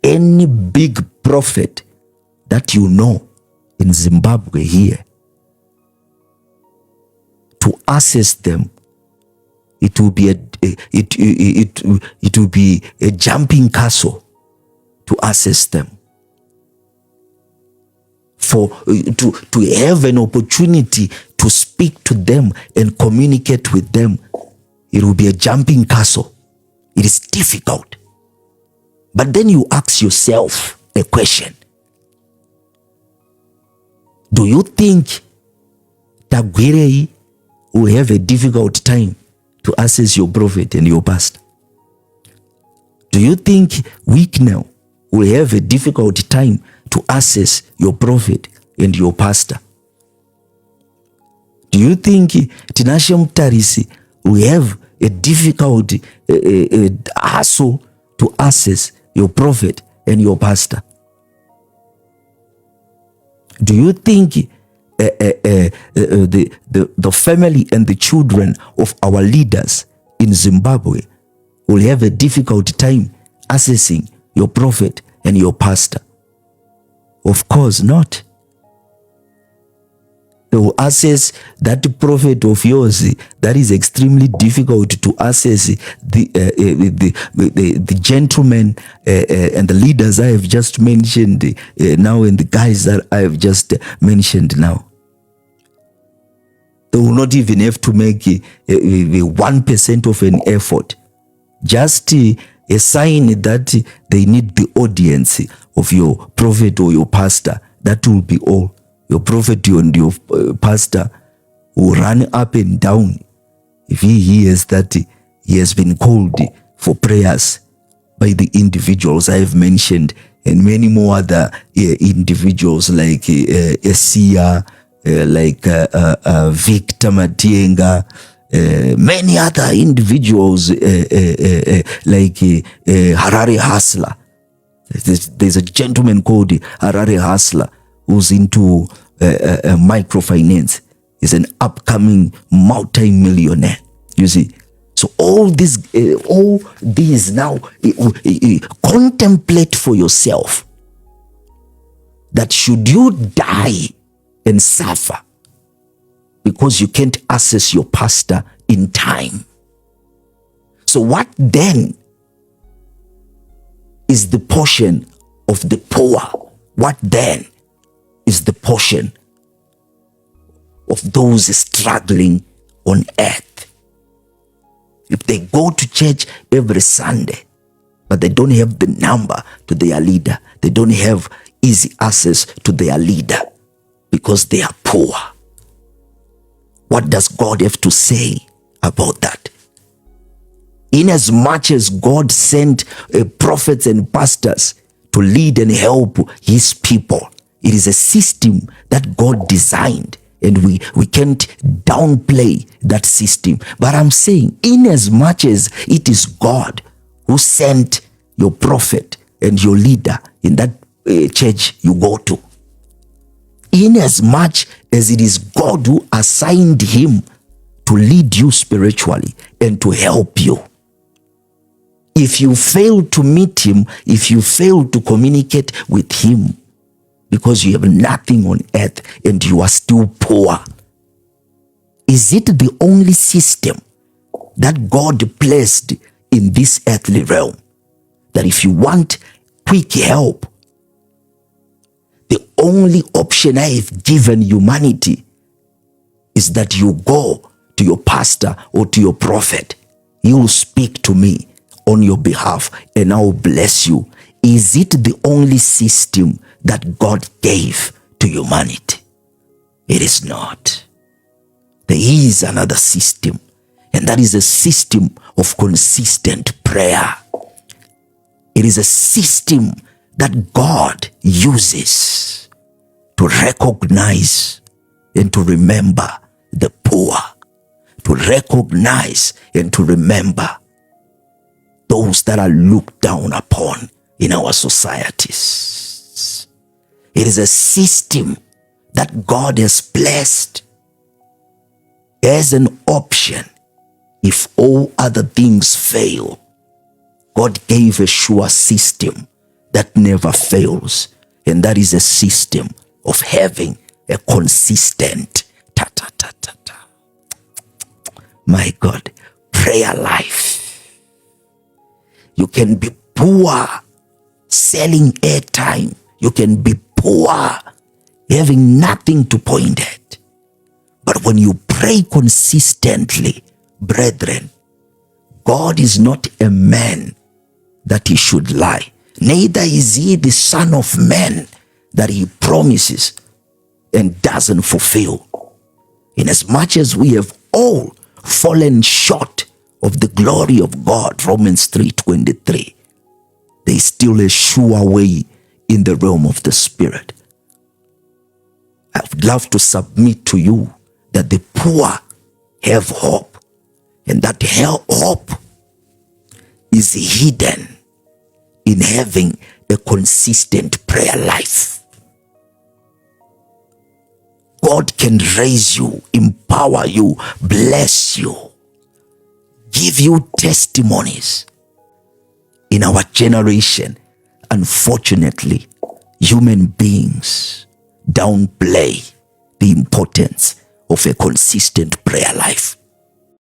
any big prophet that you know in Zimbabwe here, to access them, it will be it will be a jumping castle to access them. For to have an opportunity to speak to them and communicate with them, it will be a jumping castle. It is difficult. But then you ask yourself a question. Do you think Tagwirei will have a difficult time to access your prophet and your pastor? Do you think Wicknell will have a difficult time to access your prophet and your pastor? Do you think Tinashe Mutarisi will have a difficult hassle to access your prophet and your pastor? Do you think the family and the children of our leaders in Zimbabwe will have a difficult time accessing your prophet and your pastor? Of course not. They will access that prophet of yours that is extremely difficult to access the gentlemen and the leaders I have just mentioned now, and the guys that I have just mentioned now. They will not even have to make 1% of an effort. Just a sign that they need the audience of your prophet or your pastor. That will be all. Your prophet and your pastor will run up and down if he hears that he has been called for prayers by the individuals I have mentioned, and many more other individuals like Esia, like Victor Matienga, many other individuals like Harare Hustler. There's a gentleman called Harare Hustler who's into microfinance. He's an upcoming multi-millionaire. You see, so all these now, contemplate for yourself that should you die and suffer because you can't access your pastor in time, so what then is the portion of the poor? What then is the portion of those struggling on earth? If they go to church every Sunday, but they don't have the number to their leader, they don't have easy access to their leader because they are poor, what does God have to say about that? In as much as God sent prophets and pastors to lead and help his people, it is a system that God designed, and we can't downplay that system. But I'm saying, in as much as it is God who sent your prophet and your leader in that church you go to, in as much as it is God who assigned him to lead you spiritually and to help you, if you fail to meet him, if you fail to communicate with him, because you have nothing on earth and you are still poor, is it the only system that God placed in this earthly realm that if you want quick help, the only option I have given humanity is that you go to your pastor or to your prophet? He will speak to me on your behalf and I will bless you. Is it the only system that God gave to humanity? It is not. There is another system, and that is a system of consistent prayer. It is a system that God uses to recognize and to remember the poor, to recognize and to remember those that are looked down upon in our societies. It is a system that God has placed as an option if all other things fail. God gave a sure system that never fails. And that is a system of having a consistent my God, prayer life. You can be poor selling airtime. You can be poor having nothing to point at. But when you pray consistently, brethren, God is not a man that he should lie. Neither is he the son of man that he promises and doesn't fulfill. Inasmuch as we have all fallen short of the glory of God, Romans 3:23, there is still a sure way in the realm of the Spirit. I would love to submit to you that the poor have hope, and that hope is hidden in having a consistent prayer life. God can raise you, empower you, bless you, give you testimonies. In our generation, unfortunately, human beings downplay the importance of a consistent prayer life.